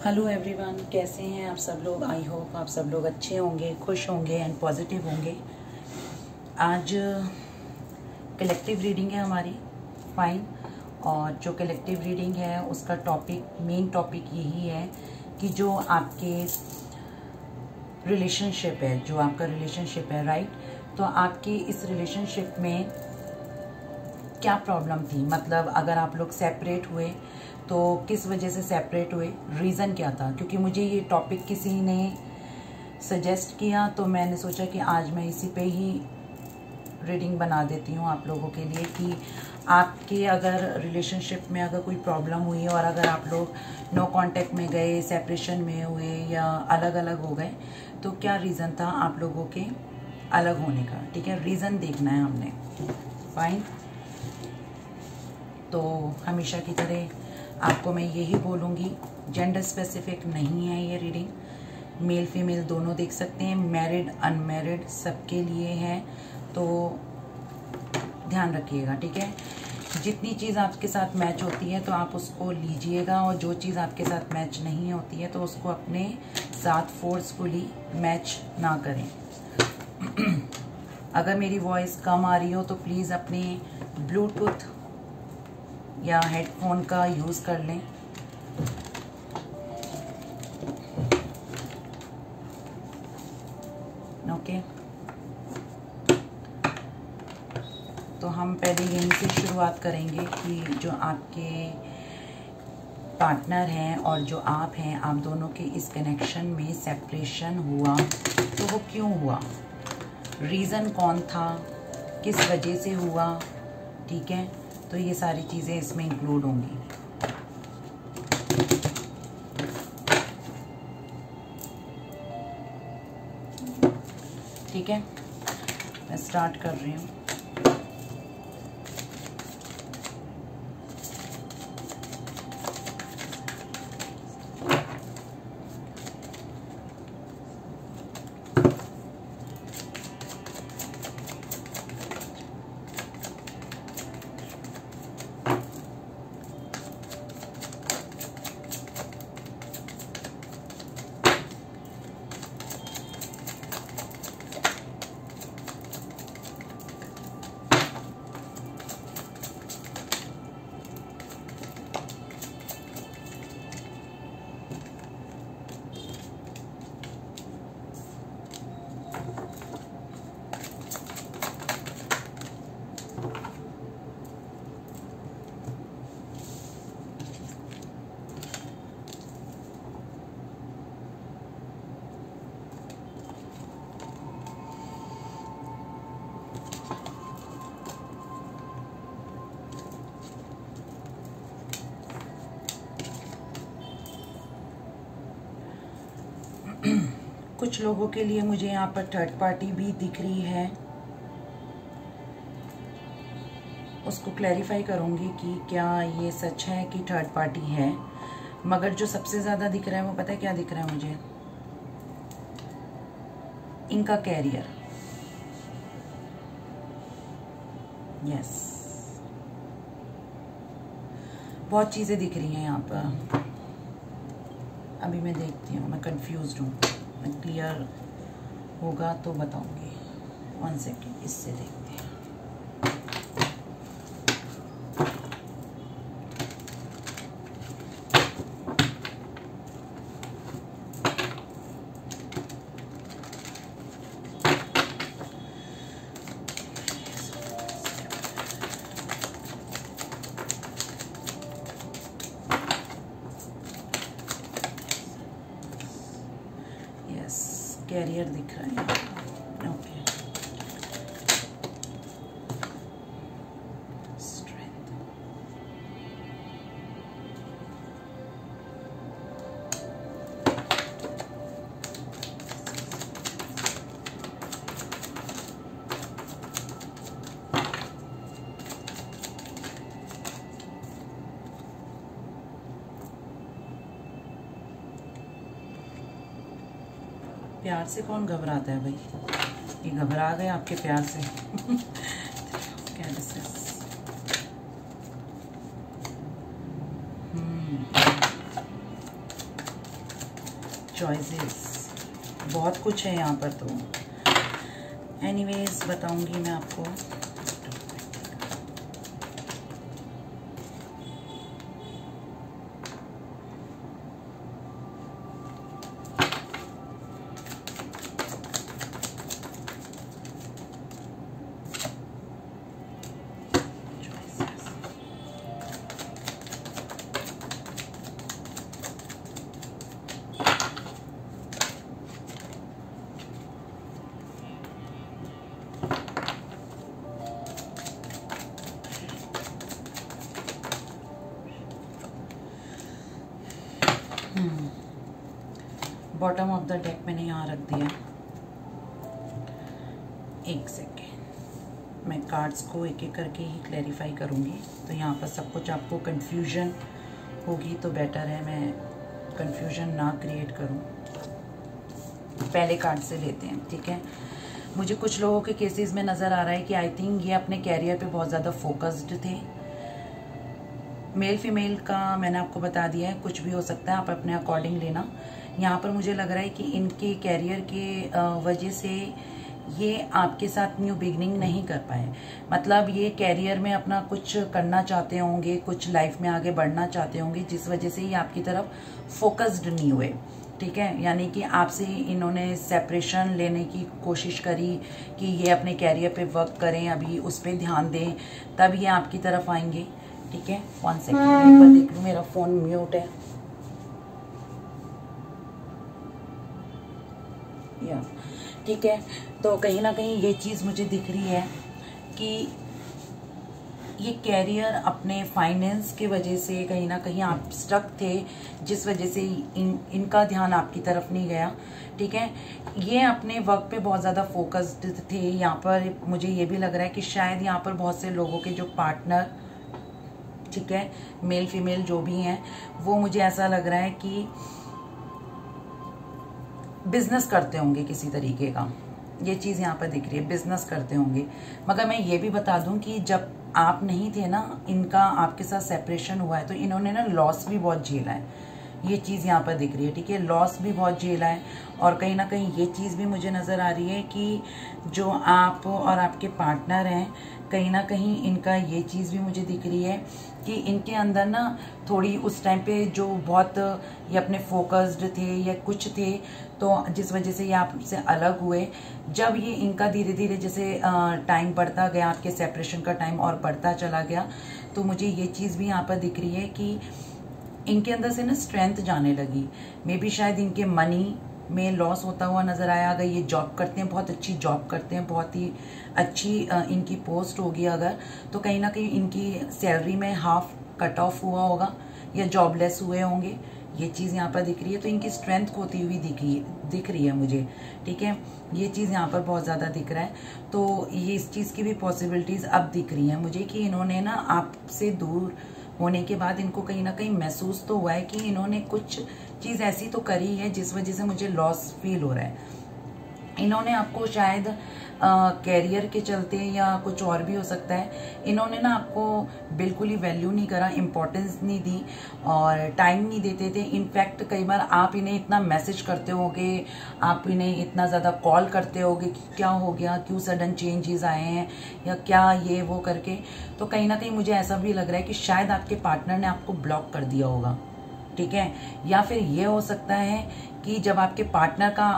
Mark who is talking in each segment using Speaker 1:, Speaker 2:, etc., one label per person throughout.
Speaker 1: Hello everyone, कैसे हैं आप सब लोग। आई होप आप सब लोग अच्छे होंगे, खुश होंगे एंड पॉजिटिव होंगे। आज कलेक्टिव रीडिंग है हमारी, फाइन। और जो कलेक्टिव रीडिंग है उसका मेन टॉपिक यही है कि जो आपके रिलेशनशिप है, जो आपका रिलेशनशिप है, राइट। तो आपके इस रिलेशनशिप में क्या प्रॉब्लम थी, मतलब अगर आप लोग सेपरेट हुए तो किस वजह से सेपरेट हुए, रीज़न क्या था। क्योंकि मुझे ये टॉपिक किसी ने सजेस्ट किया तो मैंने सोचा कि आज मैं इसी पे ही रीडिंग बना देती हूँ आप लोगों के लिए कि आपके अगर रिलेशनशिप में अगर कोई प्रॉब्लम हुई और अगर आप लोग नो कांटेक्ट में गए, सेपरेशन में हुए या अलग अलग हो गए तो क्या रीज़न था आप लोगों के अलग होने का। ठीक है, रीज़न देखना है हमने, फाइन। तो हमेशा की तरह आपको मैं यही बोलूँगी, जेंडर स्पेसिफिक नहीं है ये रीडिंग, मेल फीमेल दोनों देख सकते हैं, मैरिड अनमैरिड सबके लिए है। तो ध्यान रखिएगा, ठीक है। जितनी चीज़ आपके साथ मैच होती है तो आप उसको लीजिएगा, और जो चीज़ आपके साथ मैच नहीं होती है तो उसको अपने साथ फोर्सफुली मैच ना करें। अगर मेरी वॉइस कम आ रही हो तो प्लीज़ अपने ब्लूटूथ या हेडफोन का यूज़ कर लें। ओके, तो हम पहले यहीं से शुरुआत करेंगे कि जो आपके पार्टनर हैं और जो आप हैं, आप दोनों के इस कनेक्शन में सेपरेशन हुआ तो वो क्यों हुआ, रीज़न कौन था, किस वजह से हुआ। ठीक है, तो ये सारी चीज़ें इसमें इंक्लूड होंगी। ठीक है, मैं स्टार्ट कर रही हूँ। कुछ लोगों के लिए मुझे यहाँ पर थर्ड पार्टी भी दिख रही है, उसको क्लैरिफाई करूँगी कि क्या ये सच है कि थर्ड पार्टी है। मगर जो सबसे ज़्यादा दिख रहा है वो पता है क्या दिख रहा है मुझे, इनका कैरियर। यस, बहुत चीज़ें दिख रही हैं यहाँ पर। अभी मैं देखती हूँ, मैं कंफ्यूज्ड हूँ, मैं क्लियर होगा तो बताऊंगी। 1 सेकेंड, इससे देखते हैं। कैरियर दिख रहा है, ओके। स्ट्रेंथ, प्यार से कौन घबराता है भाई, ये घबरा गए आपके प्यार से। चॉइसेस, बहुत कुछ है यहाँ पर। तो एनीवेज बताऊंगी मैं आपको। बॉटम ऑफ द डेक मैंने यहाँ रख दिया। एक सेकेंड, मैं कार्ड्स को एक एक करके ही क्लैरिफाई करूँगी। तो यहाँ पर सब कुछ आपको कंफ्यूजन होगी तो बेटर है मैं कंफ्यूजन ना क्रिएट करूँ। पहले कार्ड से लेते हैं, ठीक है। मुझे कुछ लोगों के केसेस में नज़र आ रहा है कि आई थिंक ये अपने कैरियर पे बहुत ज़्यादा फोकस्ड थे। मेल फीमेल का मैंने आपको बता दिया है, कुछ भी हो सकता है, आप अपने अकॉर्डिंग लेना। यहाँ पर मुझे लग रहा है कि इनके कैरियर के वजह से ये आपके साथ न्यू बिगनिंग नहीं कर पाए। मतलब ये कैरियर में अपना कुछ करना चाहते होंगे, कुछ लाइफ में आगे बढ़ना चाहते होंगे, जिस वजह से ये आपकी तरफ फोकस्ड नहीं हुए, ठीक है। यानी कि आपसे इन्होंने सेपरेशन लेने की कोशिश करी कि ये अपने कैरियर पे वर्क करें, अभी उस पर ध्यान दें, तब ये आपकी तरफ आएंगे, ठीक है। 1 सेकेंड, एक बार देख लूँ, मेरा फ़ोन म्यूट है। या ठीक है, तो कहीं ना कहीं ये चीज़ मुझे दिख रही है कि ये कैरियर अपने फाइनेंस की वजह से कहीं ना कहीं आप स्टक थे, जिस वजह से इनका ध्यान आपकी तरफ नहीं गया, ठीक है। ये अपने वर्क पे बहुत ज़्यादा फोकस्ड थे। यहाँ पर मुझे ये भी लग रहा है कि शायद यहाँ पर बहुत से लोगों के जो पार्टनर, ठीक है, मेल फीमेल जो भी हैं, वो मुझे ऐसा लग रहा है कि बिजनेस करते होंगे किसी तरीके का। ये चीज़ यहाँ पर दिख रही है, बिजनेस करते होंगे। मगर मैं ये भी बता दूं कि जब आप नहीं थे ना, इनका आपके साथ सेपरेशन हुआ है, तो इन्होंने ना लॉस भी बहुत झेला है। ये चीज़ यहाँ पर दिख रही है, ठीक है, लॉस भी बहुत झेला है। और कहीं ना कहीं ये चीज़ भी मुझे नज़र आ रही है कि जो आप और आपके पार्टनर हैं, कहीं ना कहीं इनका ये चीज़ भी मुझे दिख रही है कि इनके अंदर ना थोड़ी उस टाइम पे जो बहुत ये अपने फोकस्ड थे या कुछ थे, तो जिस वजह से ये आपसे अलग हुए। जब ये इनका धीरे धीरे जैसे टाइम बढ़ता गया, आपके सेपरेशन का टाइम और बढ़ता चला गया, तो मुझे ये चीज़ भी यहाँ पर दिख रही है कि इनके अंदर से ना स्ट्रेंथ जाने लगी। मे बी शायद इनके मनी में लॉस होता हुआ नज़र आया। अगर ये जॉब करते हैं, बहुत अच्छी जॉब करते हैं, बहुत ही अच्छी इनकी पोस्ट होगी अगर, तो कहीं ना कहीं इनकी सैलरी में हाफ कट ऑफ हुआ होगा या जॉबलेस हुए होंगे। ये चीज़ यहाँ पर दिख रही है। तो इनकी स्ट्रेंथ खोती हुई दिख रही है मुझे, ठीक है। ये चीज़ यहाँ पर बहुत ज़्यादा दिख रहा है। तो ये इस चीज़ की भी पॉसिबिलिटीज़ अब दिख रही हैं मुझे कि इन्होंने ना आपसे दूर होने के बाद इनको कहीं ना कहीं महसूस तो हुआ है कि इन्होंने कुछ चीज़ ऐसी तो करी है जिस वजह से मुझे लॉस फील हो रहा है। इन्होंने आपको शायद कैरियर के चलते या कुछ और भी हो सकता है, इन्होंने ना आपको बिल्कुल ही वैल्यू नहीं करा, इम्पोर्टेंस नहीं दी और टाइम नहीं देते थे। इनफैक्ट कई बार आप इन्हें इतना मैसेज करते होगे, आप इन्हें इतना ज़्यादा कॉल करते होगे कि क्या हो गया, क्यों सडन चेंजेस आए हैं या क्या ये वो करके। तो कहीं ना कहीं मुझे ऐसा भी लग रहा है कि शायद आपके पार्टनर ने आपको ब्लॉक कर दिया होगा, ठीक है। या फिर ये हो सकता है कि जब आपके पार्टनर का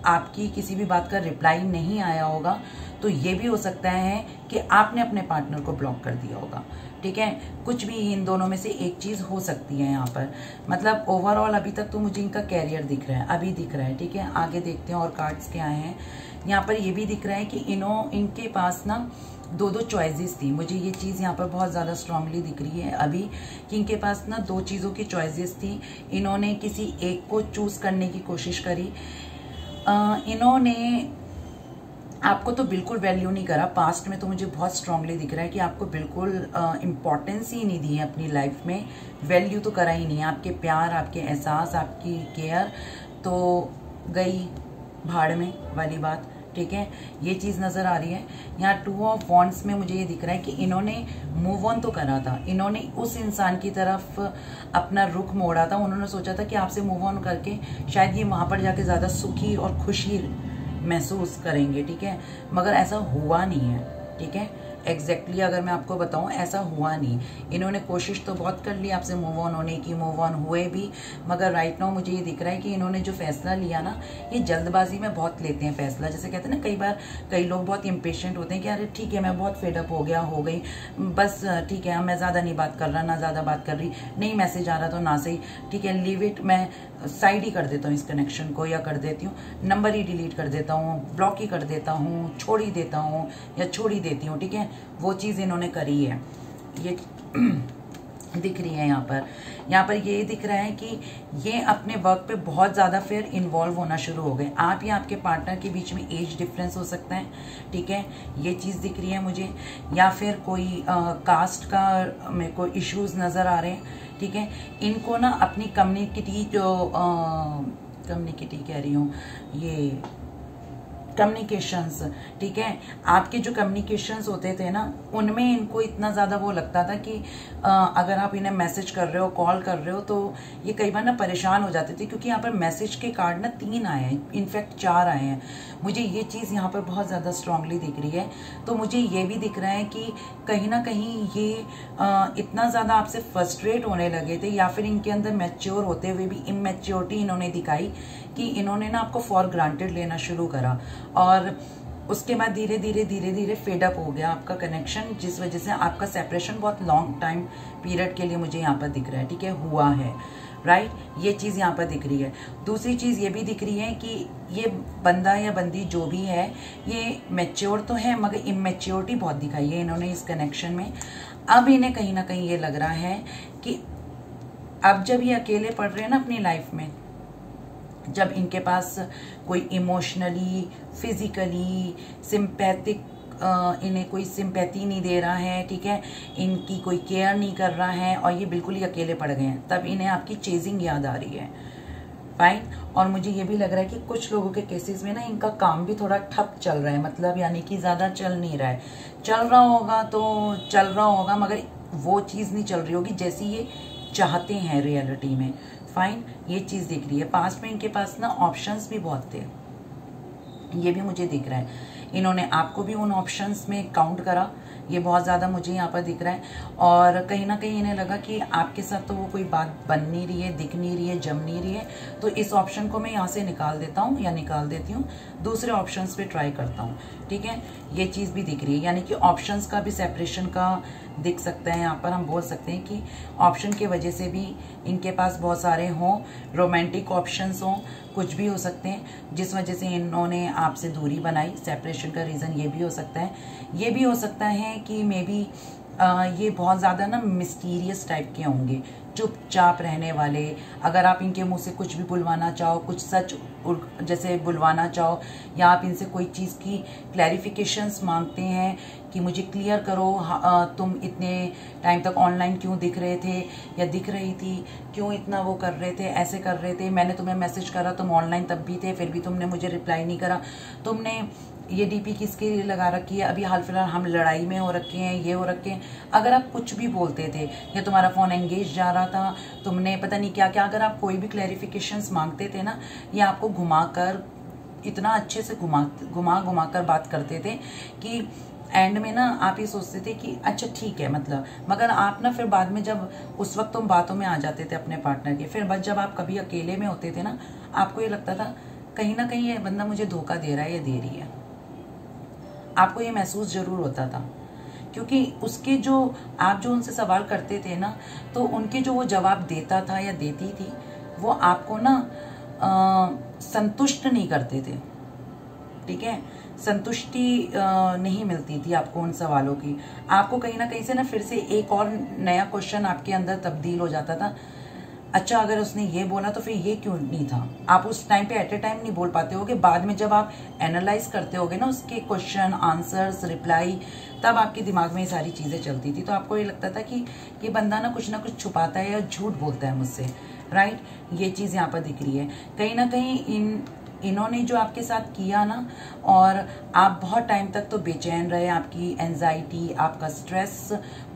Speaker 1: आपकी किसी भी बात का रिप्लाई नहीं आया होगा, तो ये भी हो सकता है कि आपने अपने पार्टनर को ब्लॉक कर दिया होगा, ठीक है। कुछ भी इन दोनों में से एक चीज़ हो सकती है यहाँ पर। मतलब ओवरऑल अभी तक तो मुझे इनका कैरियर दिख रहा है, अभी दिख रहा है, ठीक है। आगे देखते हैं और कार्ड्स क्या हैं। यहाँ पर ये भी दिख रहा है कि इनके पास ना दो चॉइसेस थी। मुझे ये चीज़ यहाँ पर बहुत ज़्यादा स्ट्रांगली दिख रही है अभी कि इनके पास ना 2 चीज़ों की चॉइसेस थी। इन्होंने किसी एक को चूज़ करने की कोशिश करी। इन्होंने आपको तो बिल्कुल वैल्यू नहीं करा पास्ट में, तो मुझे बहुत स्ट्रांगली दिख रहा है कि आपको बिल्कुल इम्पोर्टेंस ही नहीं दी है अपनी लाइफ में, वैल्यू तो करा ही नहीं है। आपके प्यार, आपके एहसास, आपकी केयर तो गई भाड़ में वाली बात, ठीक है, ये चीज़ नज़र आ रही है। यहाँ 2 ऑफ वॉन्ड्स में मुझे ये दिख रहा है कि इन्होंने मूव ऑन तो करा था, इन्होंने उस इंसान की तरफ अपना रुख मोड़ा था, उन्होंने सोचा था कि आपसे मूव ऑन करके शायद ये वहाँ पर जाके ज़्यादा सुखी और खुशी महसूस करेंगे, ठीक है, मगर ऐसा हुआ नहीं है, ठीक है। एग्जैक्टली अगर मैं आपको बताऊं ऐसा हुआ नहीं। इन्होंने कोशिश तो बहुत कर ली आपसे मूव ऑन होने की, मूव ऑन हुए भी, मगर राइट नाउ मुझे ये दिख रहा है कि इन्होंने जो फैसला लिया ना, ये जल्दबाजी में बहुत लेते हैं फैसला। जैसे कहते हैं ना, कई बार कई लोग बहुत इम्पेशेंट होते हैं कि अरे ठीक है मैं बहुत फेडअप हो गया, हो गई, बस ठीक है मैं ज़्यादा नहीं बात कर रहा, ना ज़्यादा बात कर रही, नहीं मैसेज आ रहा तो ना सही, ठीक है लीव इट, मैं साइड ही कर देता हूँ इस कनेक्शन को, या कर देती हूँ नंबर ही डिलीट कर देता हूँ, ब्लॉक ही कर देता हूँ, छोड़ ही देता हूँ या छोड़ ही देती हूँ, ठीक है। वो चीज़ इन्होंने करी है, ये दिख रही है यहाँ पर ये दिख रहा है कि ये अपने वर्क पे बहुत ज़्यादा फिर इन्वॉल्व होना शुरू हो गए। आप या आपके पार्टनर के बीच में एज डिफरेंस हो सकता है, ठीक है, ये चीज़ दिख रही है मुझे, या फिर कोई कास्ट का मेरे को इश्यूज नज़र आ रहे हैं, ठीक है। इनको ना अपनी कम्युनिटी कह रही हूँ, ये कम्युनिकेशंस, ठीक है, आपके जो कम्युनिकेशंस होते थे ना, उनमें इनको इतना ज़्यादा वो लगता था कि अगर आप इन्हें मैसेज कर रहे हो, कॉल कर रहे हो, तो ये कई बार ना परेशान हो जाते थे, क्योंकि यहाँ पर मैसेज के कार्ड ना 3 आए हैं, इनफैक्ट 4 आए हैं। मुझे ये चीज़ यहाँ पर बहुत ज़्यादा स्ट्रांगली दिख रही है। तो मुझे ये भी दिख रहा है कि कहीं ना कहीं ये इतना ज़्यादा आपसे फ्रस्ट्रेट होने लगे थे, या फिर इनके अंदर मैच्योर होते हुए भी इमेच्योरिटी इन्होंने दिखाई कि इन्होंने ना आपको फॉर ग्रांटेड लेना शुरू करा, और उसके बाद धीरे धीरे फेडअप हो गया आपका कनेक्शन, जिस वजह से आपका सेपरेशन बहुत लॉन्ग टाइम पीरियड के लिए मुझे यहाँ पर दिख रहा है, ठीक है, हुआ है, राइट। ये चीज़ यहाँ पर दिख रही है। दूसरी चीज़ ये भी दिख रही है कि ये बंदा या बंदी जो भी है, ये मैच्योर तो है मगर इमेच्योरिटी बहुत दिखाई है इन्होंने इस कनेक्शन में। अब इन्हें कहीं ना कहीं ये लग रहा है कि अब जब ये अकेले पड़ रहे हैं ना अपनी लाइफ में, जब इनके पास कोई इमोशनली, फिजिकली, सिंपैथिक इन्हें कोई सिंपैथी नहीं दे रहा है, ठीक है, इनकी कोई केयर नहीं कर रहा है, और ये बिल्कुल ही अकेले पड़ गए हैं, तब इन्हें आपकी चेजिंग याद आ रही है, फाइन। और मुझे ये भी लग रहा है कि कुछ लोगों के केसेस में ना इनका काम भी थोड़ा ठप चल रहा है, मतलब यानी कि ज़्यादा चल नहीं रहा है, चल रहा होगा तो चल रहा होगा, मगर वो चीज़ नहीं चल रही होगी जैसी ये चाहते हैं रियलिटी में, फाइन। ये चीज़ दिख रही है। पास में इनके पास ना ऑप्शंस भी बहुत थे, ये भी मुझे दिख रहा है, इन्होंने आपको भी उन ऑप्शंस में काउंट करा, ये बहुत ज़्यादा मुझे यहाँ पर दिख रहा है। और कहीं ना कहीं इन्हें लगा कि आपके साथ तो वो कोई बात बन नहीं रही है, दिख नहीं रही है, जम नहीं रही है, तो इस ऑप्शन को मैं यहाँ से निकाल देता हूँ या निकाल देती हूँ, दूसरे ऑप्शंस पे ट्राई करता हूँ, ठीक है। ये चीज़ भी दिख रही है, यानी कि ऑप्शंस का भी सेपरेशन का दिख सकता है। यहाँ पर हम बोल सकते हैं कि ऑप्शन की वजह से भी इनके पास बहुत सारे हों, रोमांटिक ऑप्शंस हों, कुछ भी हो सकते हैं जिस वजह से इन्होंने आपसे दूरी बनाई। सेपरेशन का रीज़न ये भी हो सकता है। ये भी हो सकता है कि मे बी ये बहुत ज़्यादा ना मिस्टीरियस टाइप के होंगे, चुपचाप रहने वाले। अगर आप इनके मुंह से कुछ भी बुलवाना चाहो, कुछ सच जैसे बुलवाना चाहो, या आप इनसे कोई चीज़ की क्लैरिफिकेशंस मांगते हैं कि मुझे क्लियर करो, तुम इतने टाइम तक ऑनलाइन क्यों दिख रहे थे या दिख रही थी, क्यों इतना वो कर रहे थे, ऐसे कर रहे थे, मैंने तुम्हें मैसेज करा, तुम ऑनलाइन तब भी थे, फिर भी तुमने मुझे रिप्लाई नहीं करा, तुमने ये डीपी किसके लिए लगा रखी है, अभी हाल फिलहाल हम लड़ाई में हो रखे हैं, ये हो रखे हैं। अगर आप कुछ भी बोलते थे, या तुम्हारा फ़ोन एंगेज जा रहा था, तुमने पता नहीं क्या क्या, अगर आप कोई भी क्लैरिफिकेशंस मांगते थे ना, ये आपको घुमाकर इतना अच्छे से घुमा कर बात करते थे कि एंड में ना आप ये सोचते थे कि अच्छा ठीक है, मतलब, मगर आप ना फिर बाद में जब उस वक्त तुम बातों में आ जाते थे अपने पार्टनर के, फिर बस जब आप कभी अकेले में होते थे ना, आपको ये लगता था कहीं ना कहीं ये बंदा मुझे धोखा दे रहा है या दे रही है। आपको ये महसूस जरूर होता था, क्योंकि उसके जो आप जो उनसे सवाल करते थे ना, तो उनके जो वो जवाब देता था या देती थी, वो आपको ना संतुष्ट नहीं करते थे, ठीक है, संतुष्टि नहीं मिलती थी आपको उन सवालों की। आपको कहीं ना कहीं से ना फिर से एक और नया क्वेश्चन आपके अंदर तब्दील हो जाता था, अच्छा अगर उसने ये बोला तो फिर ये क्यों नहीं था। आप उस टाइम पे एट ए टाइम नहीं बोल पाते होगे, बाद में जब आप एनालाइज करते होगे ना उसके क्वेश्चन आंसर्स रिप्लाई, तब आपके दिमाग में ये सारी चीज़ें चलती थी। तो आपको ये लगता था कि ये बंदा ना कुछ छुपाता है या झूठ बोलता है मुझसे, राइट। ये चीज़ यहाँ पर दिख रही है। कहीं ना कहीं इन्होंने जो आपके साथ किया ना, और आप बहुत टाइम तक तो बेचैन रहे, आपकी एंजाइटी, आपका स्ट्रेस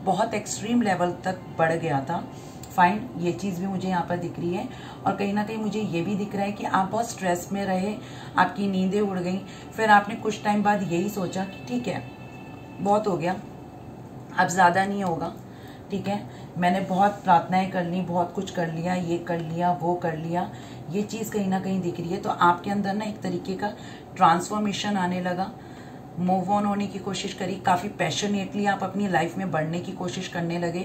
Speaker 1: बहुत एक्सट्रीम लेवल तक बढ़ गया था। फाइन, ये चीज़ भी मुझे यहाँ पर दिख रही है। और कहीं ना कहीं मुझे ये भी दिख रहा है कि आप बहुत स्ट्रेस में रहे, आपकी नींदें उड़ गई, फिर आपने कुछ टाइम बाद यही सोचा कि ठीक है, बहुत हो गया, अब ज़्यादा नहीं होगा, ठीक है, मैंने बहुत प्रार्थनाएं कर ली, बहुत कुछ कर लिया, ये कर लिया, वो कर लिया। ये चीज़ कहीं ना कहीं दिख रही है। तो आपके अंदर ना एक तरीके का ट्रांसफॉर्मेशन आने लगा, मूव ऑन होने की कोशिश करी, काफ़ी पैशनेटली आप अपनी लाइफ में बढ़ने की कोशिश करने लगे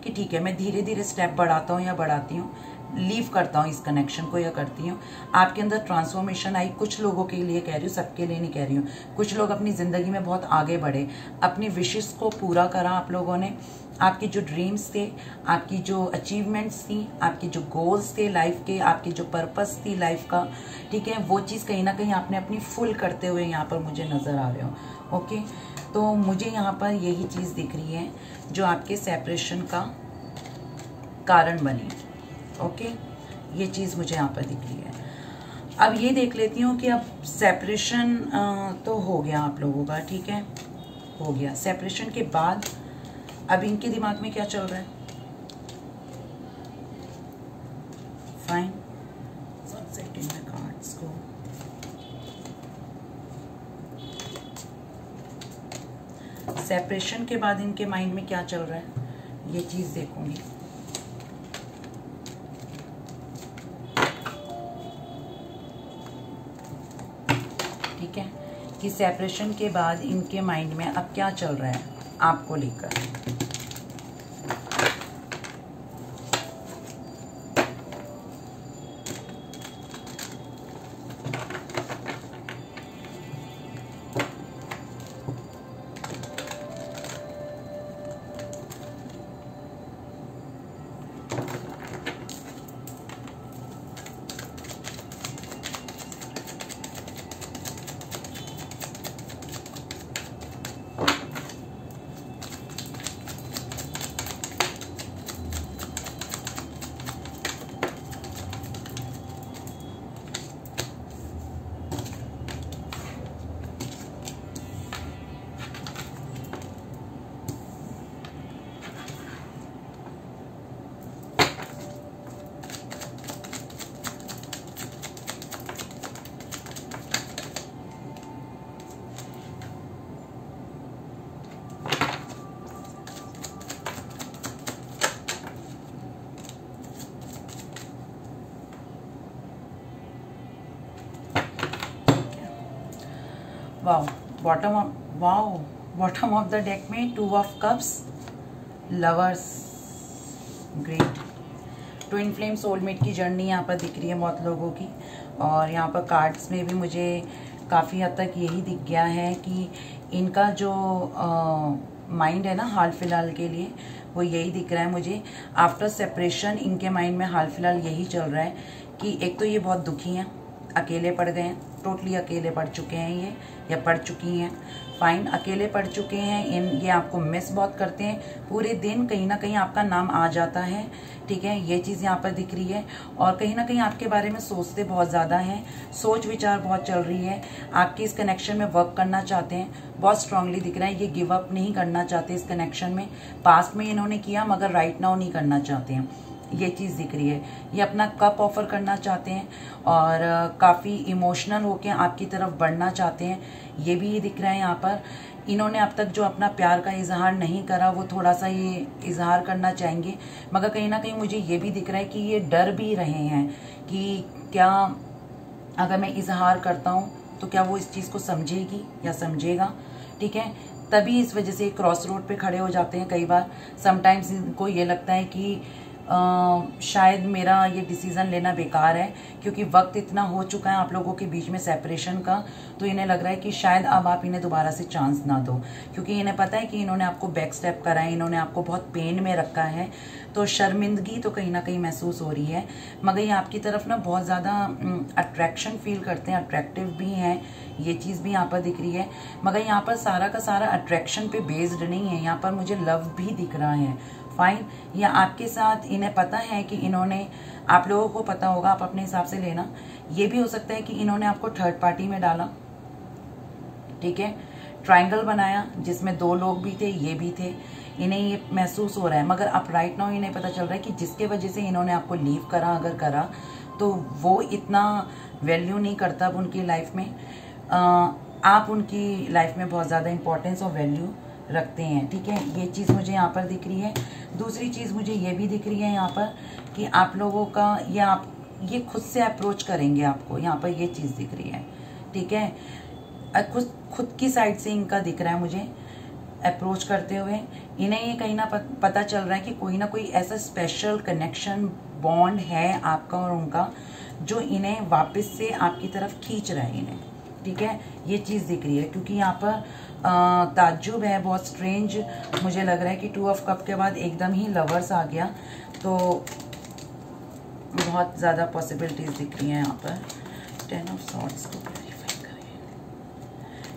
Speaker 1: कि ठीक है, मैं धीरे धीरे स्टेप बढ़ाता हूँ या बढ़ाती हूँ, लीव करता हूँ इस कनेक्शन को या करती हूँ। आपके अंदर ट्रांसफॉर्मेशन आई। कुछ लोगों के लिए कह रही हूँ, सबके लिए नहीं कह रही हूँ। कुछ लोग अपनी ज़िंदगी में बहुत आगे बढ़े, अपनी विशेस को पूरा करा आप लोगों ने। आपके जो ड्रीम्स थे, आपकी जो अचीवमेंट्स थी, आपके जो गोल्स थे लाइफ के, आपकी जो पर्पस थी लाइफ का, ठीक है, वो चीज़ कहीं ना कहीं आपने अपनी फुल करते हुए यहाँ पर मुझे नज़र आ रहे हो। ओके, तो मुझे यहाँ पर यही चीज़ दिख रही है जो आपके सेपरेशन का कारण बनी। ओके, ये चीज़ मुझे यहाँ पर दिख रही है। अब ये देख लेती हूँ कि अब सेपरेशन तो हो गया आप लोगों का, ठीक है, हो गया। सेपरेशन के बाद अब इनके दिमाग में क्या चल रहा है? फाइन, सेटिंग द कार्ड्स को। सेपरेशन के बाद इनके माइंड में क्या चल रहा है, ये चीज़ देखूंगी। ठीक है, कि सेपरेशन के बाद इनके माइंड में अब क्या चल रहा है आपको लेकर। Wow, bottom of the deck में 2 of cups, lovers, great. Twin flame soulmate की जर्नी यहाँ पर दिख रही है बहुत लोगों की। और यहाँ पर कार्ड्स में भी मुझे काफ़ी हद तक यही दिख गया है कि इनका जो माइंड है ना हाल फिलहाल के लिए, वो यही दिख रहा है मुझे। आफ्टर सेपरेशन इनके माइंड में हाल फिलहाल यही चल रहा है कि एक तो ये बहुत दुखी हैं, अकेले पड़ गए हैं, टोटली अकेले पड़ चुके हैं ये, या पड़ चुकी हैं। फाइन, अकेले पड़ चुके हैं, ये आपको मिस बहुत करते हैं। पूरे दिन कहीं ना कहीं आपका नाम आ जाता है, ठीक है, ये चीज़ यहाँ पर दिख रही है। और कहीं ना कहीं आपके बारे में सोचते बहुत ज़्यादा हैं, सोच विचार बहुत चल रही है। आपके इस कनेक्शन में वर्क करना चाहते हैं, बहुत स्ट्रांगली दिख रहा है। ये गिव अप नहीं करना चाहते इस कनेक्शन में। पास्ट में इन्होंने किया मगर राइट नाउ नहीं करना चाहते हैं, ये चीज़ दिख रही है। ये अपना कप ऑफर करना चाहते हैं और काफ़ी इमोशनल होकर आपकी तरफ बढ़ना चाहते हैं, ये भी दिख रहा है यहाँ पर। इन्होंने अब तक जो अपना प्यार का इजहार नहीं करा, वो थोड़ा सा ये इजहार करना चाहेंगे। मगर कहीं ना कहीं मुझे ये भी दिख रहा है कि ये डर भी रहे हैं कि क्या अगर मैं इजहार करता हूँ तो क्या वो इस चीज़ को समझेगी या समझेगा, ठीक है। तभी इस वजह से क्रॉस रोड पे खड़े हो जाते हैं कई बार। समटाइम्स इनको ये लगता है कि शायद मेरा ये डिसीज़न लेना बेकार है, क्योंकि वक्त इतना हो चुका है आप लोगों के बीच में सेपरेशन का। तो इन्हें लग रहा है कि शायद अब आप इन्हें दोबारा से चांस ना दो, क्योंकि इन्हें पता है कि इन्होंने आपको बैक स्टेप करा है, इन्होंने आपको बहुत पेन में रखा है। तो शर्मिंदगी तो कहीं ना कहीं महसूस हो रही है। मगर ये आपकी तरफ ना बहुत ज़्यादा अट्रैक्शन फील करते हैं, अट्रैक्टिव भी हैं, ये चीज़ भी यहाँ पर दिख रही है। मगर यहाँ पर सारा का सारा अट्रैक्शन पे बेस्ड नहीं है, यहाँ पर मुझे लव भी दिख रहा है। फाइन। या आपके साथ इन्हें पता है कि इन्होंने, आप लोगों को पता होगा, आप अपने हिसाब से लेना। ये भी हो सकता है कि इन्होंने आपको थर्ड पार्टी में डाला, ठीक है, ट्रायंगल बनाया जिसमें 2 लोग भी थे, ये भी थे, इन्हें ये महसूस हो रहा है। मगर अब राइट नाउ इन्हें पता चल रहा है कि जिसके वजह से इन्होंने आपको लीव करा, अगर करा, तो वो इतना वैल्यू नहीं करता अब उनकी लाइफ में। आप उनकी लाइफ में बहुत ज़्यादा इंपॉर्टेंस और वैल्यू रखते हैं, ठीक है। ये चीज़ मुझे यहाँ पर दिख रही है। दूसरी चीज़ मुझे ये भी दिख रही है यहाँ पर कि आप लोगों का, या आप ये खुद से अप्रोच करेंगे आपको, यहाँ पर ये चीज़ दिख रही है, ठीक है। खुद की साइड से इनका दिख रहा है मुझे अप्रोच करते हुए। इन्हें ये कहीं ना पता चल रहा है कि कोई ना कोई ऐसा स्पेशल कनेक्शन, बॉन्ड है आपका और उनका, जो इन्हें वापस से आपकी तरफ खींच रहा है इन्हें, ठीक है। ये चीज़ दिख रही है क्योंकि यहाँ पर ताज्जुब है, बहुत स्ट्रेंज मुझे लग रहा है कि 2 ऑफ कप के बाद एकदम ही लवर्स आ गया, तो बहुत ज़्यादा पॉसिबिलिटीज़ दिख रही हैं यहाँ पर। 10 ऑफ सॉर्ड्स को क्लैरिफाई करें।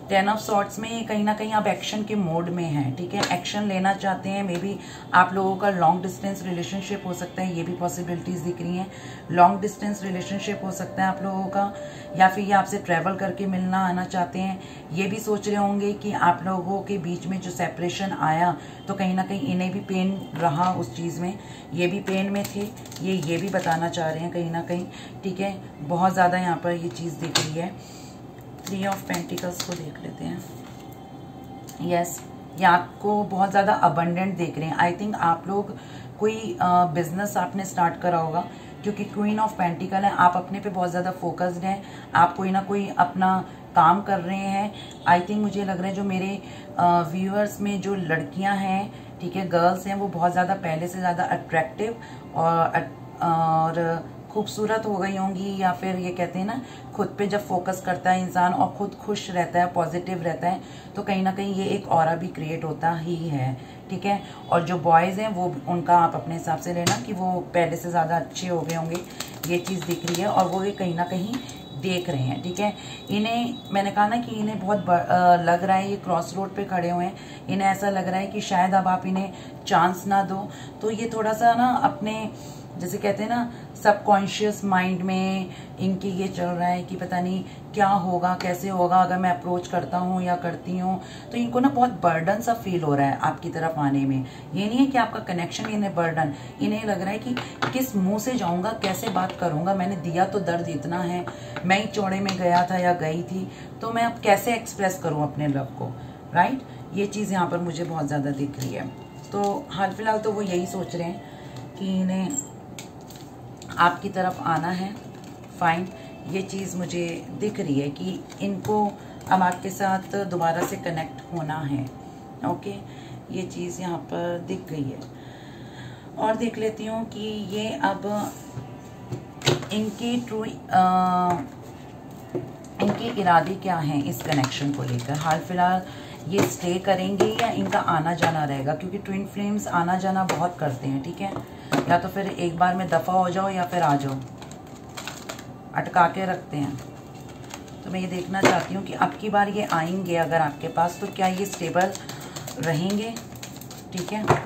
Speaker 1: 10 ऑफ सॉर्ड्स में ये कहीं ना कहीं आप एक्शन के मोड में हैं, ठीक है, एक्शन लेना चाहते हैं। मे बी आप लोगों का लॉन्ग डिस्टेंस रिलेशनशिप हो सकता है, ये भी पॉसिबिलिटीज़ दिख रही हैं। लॉन्ग डिस्टेंस रिलेशनशिप हो सकता है आप लोगों का, या फिर ये आपसे ट्रैवल करके मिलना आना चाहते हैं। ये भी सोच रहे होंगे कि आप लोगों के बीच में जो सेपरेशन आया, तो कहीं ना कहीं इन्हें भी पेन रहा उस चीज़ में, ये भी पेन में थे, ये भी बताना चाह रहे हैं कहीं ना कहीं, ठीक है। बहुत ज़्यादा यहाँ पर ये चीज़ दिख रही है। 3 ऑफ पेंटिकल्स को देख लेते हैं। यस, ये आपको बहुत ज़्यादा अबंडेंट देख रहे हैं। आई थिंक आप लोग कोई बिजनेस आपने स्टार्ट करा होगा, क्योंकि क्वीन ऑफ पेंटिकल है, आप अपने पे बहुत ज़्यादा फोकस्ड हैं, आप कोई ना कोई अपना काम कर रहे हैं। आई थिंक मुझे लग रहा है जो मेरे व्यूअर्स में जो लड़कियां हैं, ठीक है, गर्ल्स हैं, वो बहुत ज़्यादा पहले से ज़्यादा अट्रैक्टिव और खूबसूरत हो गई होंगी, या फिर ये कहते हैं ना, खुद पे जब फोकस करता है इंसान और खुद खुश रहता है, पॉजिटिव रहता है, तो कहीं ना कहीं ये एक ऑरा भी क्रिएट होता ही है, ठीक है। और जो बॉयज़ हैं वो, उनका आप अपने हिसाब से लेना कि वो पहले से ज़्यादा अच्छे हो गए होंगे, ये चीज़ दिख रही है। और वो ये कहीं ना कहीं देख रहे हैं, ठीक है। इन्हें, मैंने कहा ना कि इन्हें बहुत लग रहा है, ये क्रॉस रोड पे खड़े हुए हैं, इन्हें ऐसा लग रहा है कि शायद अब आप इन्हें चांस ना दो, तो ये थोड़ा सा ना अपने, जैसे कहते हैं ना, सबकॉन्शियस माइंड में इनकी ये चल रहा है कि पता नहीं क्या होगा, कैसे होगा अगर मैं अप्रोच करता हूँ या करती हूँ। तो इनको ना बहुत बर्डन सा फील हो रहा है आपकी तरफ आने में। ये नहीं है कि आपका कनेक्शन, इन्हें बर्डन, इन्हें लग रहा है कि किस मुंह से जाऊँगा, कैसे बात करूँगा, मैंने दिया तो दर्द इतना है, मैं ही चौड़े में गया था या गई थी, तो मैं अब कैसे एक्सप्रेस करूँ अपने लव को, राइट। ये चीज़ यहाँ पर मुझे बहुत ज़्यादा दिख रही है। तो हाल फिलहाल तो वो यही सोच रहे हैं कि इन्हें आपकी तरफ आना है, फाइन। ये चीज़ मुझे दिख रही है कि इनको अब आपके साथ दोबारा से कनेक्ट होना है, ओके। ये चीज़ यहाँ पर दिख गई है। और देख लेती हूँ कि ये अब इनकी इनके इरादे क्या हैं इस कनेक्शन को लेकर। हाल फिलहाल ये स्टे करेंगे या इनका आना जाना रहेगा, क्योंकि ट्विन फ्लेम्स आना जाना बहुत करते हैं, ठीक है। या तो फिर एक बार में दफ़ा हो जाओ या फिर आ जाओ, अटका के रखते हैं। तो मैं ये देखना चाहती हूँ कि अब की बार ये आएंगे अगर आपके पास, तो क्या ये स्टेबल रहेंगे, ठीक है।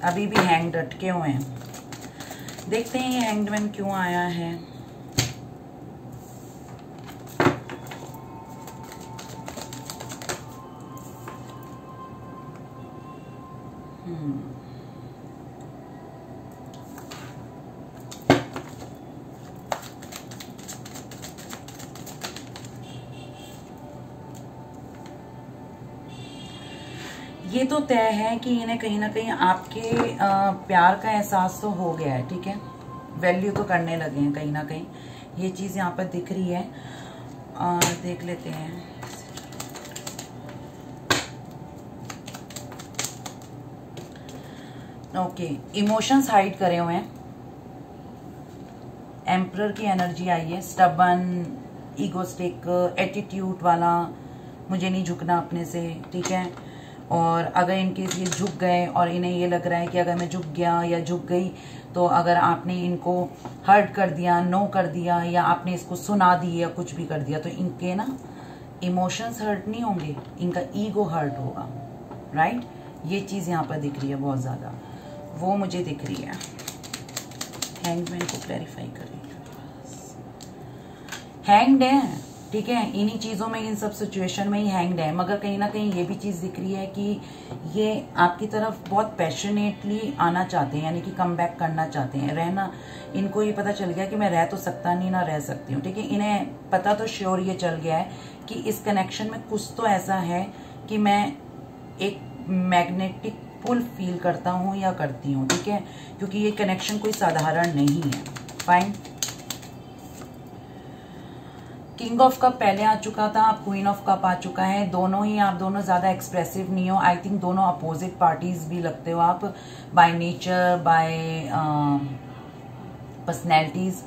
Speaker 1: अभी भी हैंग अटके हुए हैं। देखते हैं ये हैंग्ड मैन क्यों आया है। ये तो तय है कि इन्हें कहीं ना कहीं आपके प्यार का एहसास तो हो गया है, ठीक है। वैल्यू तो करने लगे हैं कहीं ना कहीं, ये चीज़ यहाँ पर दिख रही है। और देख लेते हैं। ओके, इमोशंस हाइड करे हुए हैं। एम्परर की एनर्जी आई है, स्टबन, ईगोस्टिक, एटीट्यूड वाला, मुझे नहीं झुकना अपने से, ठीक है। और अगर इनकेस ये झुक गए और इन्हें ये लग रहा है कि अगर मैं झुक गया या झुक गई तो अगर आपने इनको हर्ट कर दिया, नो कर दिया, या आपने इसको सुना दी या कुछ भी कर दिया, तो इनके ना इमोशंस हर्ट नहीं होंगे, इनका ईगो हर्ट होगा, राइट। ये चीज़ यहाँ पर दिख रही है बहुत ज़्यादा, वो मुझे दिख रही है। हैंगमैन को क्लैरिफाई करें, हैंग्ड है, ठीक है, इन्हीं चीज़ों में, इन सब सिचुएशन में ही हैंग्ड है। मगर कहीं ना कहीं ये भी चीज़ दिख रही है कि ये आपकी तरफ बहुत पैशनेटली आना चाहते हैं, यानी कि कम बैक करना चाहते हैं, रहना। इनको ये पता चल गया कि मैं रह तो सकता नहीं, ना रह सकती हूँ, ठीक है। इन्हें पता तो श्योर ये चल गया है कि इस कनेक्शन में कुछ तो ऐसा है कि मैं एक मैग्नेटिक पुल फील करता हूँ या करती हूँ, ठीक है, क्योंकि ये कनेक्शन कोई साधारण नहीं है। फाइन। किंग ऑफ कप पहले आ चुका था, अब क्वीन ऑफ कप आ चुका है। दोनों ही, आप दोनों ज्यादा एक्सप्रेसिव नहीं हो। आई थिंक दोनों अपोजिट पार्टीज भी लगते हो आप, by nature, by personalities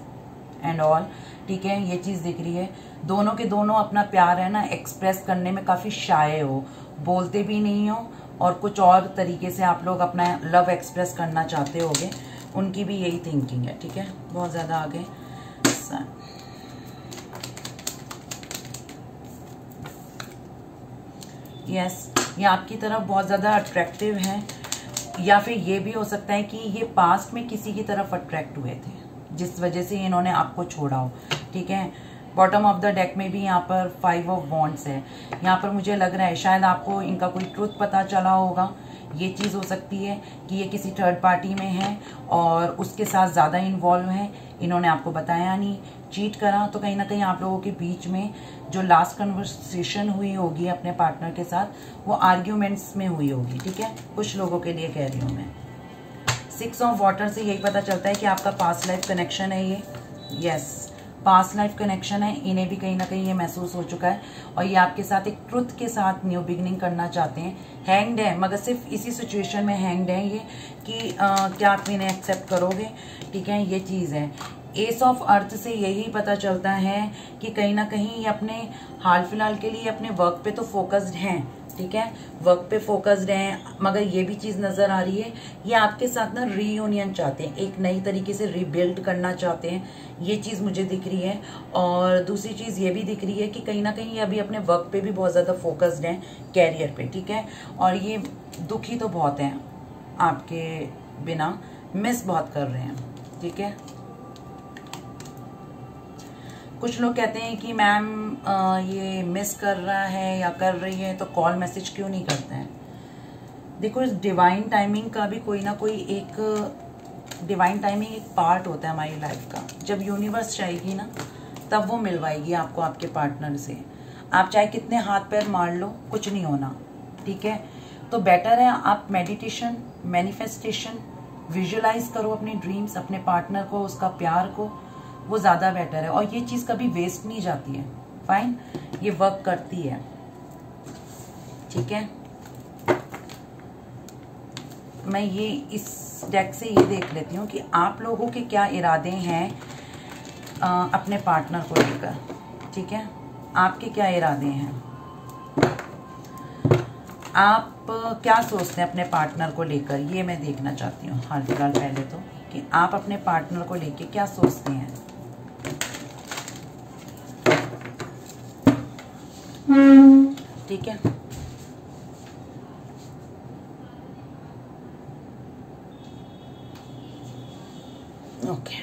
Speaker 1: and all, ठीक है। ये चीज दिख रही है। दोनों के दोनों अपना प्यार है ना एक्सप्रेस करने में काफी शाय हो, बोलते भी नहीं हो, और कुछ और तरीके से आप लोग अपना लव एक्सप्रेस करना चाहते होगे। उनकी भी यही थिंकिंग है, ठीक है। बहुत ज्यादा आगे यस, ये आपकी तरफ बहुत ज़्यादा अट्रैक्टिव है, या फिर ये भी हो सकता है कि ये पास्ट में किसी की तरफ अट्रैक्ट हुए थे जिस वजह से इन्होंने आपको छोड़ा हो, ठीक है। बॉटम ऑफ द डेक में भी यहाँ पर 5 ऑफ वॉन्ड्स है। यहाँ पर मुझे लग रहा है शायद आपको इनका कोई ट्रुथ पता चला होगा। ये चीज़ हो सकती है कि ये किसी थर्ड पार्टी में है और उसके साथ ज़्यादा इन्वॉल्व है, इन्होंने आपको बताया नहीं, चीट करा। तो कहीं ना कहीं आप लोगों के बीच में जो लास्ट कन्वर्सेशन हुई होगी अपने पार्टनर के साथ, वो आर्ग्यूमेंट्स में हुई होगी, ठीक है। कुछ लोगों के लिए कह रही हूँ मैं। 6 ऑफ वाटर से यही पता चलता है कि आपका पास्ट लाइफ कनेक्शन है ये। यस, पास्ट लाइफ कनेक्शन है। इन्हें भी कहीं ना कहीं ये महसूस हो चुका है और ये आपके साथ एक ट्रुथ के साथ न्यू बिगनिंग करना चाहते हैं। हैंग्ड है, मगर सिर्फ इसी सिचुएशन में हैंग्ड है ये कि क्या आप इन्हें एक्सेप्ट करोगे, ठीक है। ये चीज़ है। एस ऑफ अर्थ से यही पता चलता है कि कहीं ना कहीं ये अपने हाल फिलहाल के लिए अपने वर्क पे तो फोकस्ड हैं, ठीक है, वर्क पे फोकस्ड हैं। मगर ये भी चीज़ नज़र आ रही है, ये आपके साथ ना रीयूनियन चाहते हैं, एक नई तरीके से रीबिल्ड करना चाहते हैं। ये चीज़ मुझे दिख रही है। और दूसरी चीज़ ये भी दिख रही है कि कहीं ना कहीं ये अभी अपने वर्क पे भी बहुत ज़्यादा फोकस्ड हैं, कैरियर पे, ठीक है। और ये दुखी तो बहुत हैं आपके बिना, मिस बहुत कर रहे हैं, ठीक है। कुछ लोग कहते हैं कि मैम ये मिस कर रहा है या कर रही है तो कॉल मैसेज क्यों नहीं करते हैं। देखो, इस डिवाइन टाइमिंग का भी कोई ना कोई एक डिवाइन टाइमिंग एक पार्ट होता है हमारी लाइफ का। जब यूनिवर्स चाहेगी ना तब वो मिलवाएगी आपको आपके पार्टनर से। आप चाहे कितने हाथ पैर मार लो, कुछ नहीं होना, ठीक है। तो बेटर है आप मेडिटेशन, मैनिफेस्टेशन, विजुअलाइज करो अपनी ड्रीम्स, अपने पार्टनर को, उसका प्यार को, वो ज़्यादा बेटर है। और ये चीज़ कभी वेस्ट नहीं जाती है। फाइन, ये वर्क करती है, ठीक है। मैं ये इस डेक से ये देख लेती हूँ कि आप लोगों के क्या इरादे हैं अपने पार्टनर को लेकर, ठीक है। आपके क्या इरादे हैं, आप क्या सोचते हैं अपने पार्टनर को लेकर, ये मैं देखना चाहती हूँ हाल फिलहाल पहले तो, कि आप अपने पार्टनर को लेकर क्या सोचते हैं। ठीक है, ओके।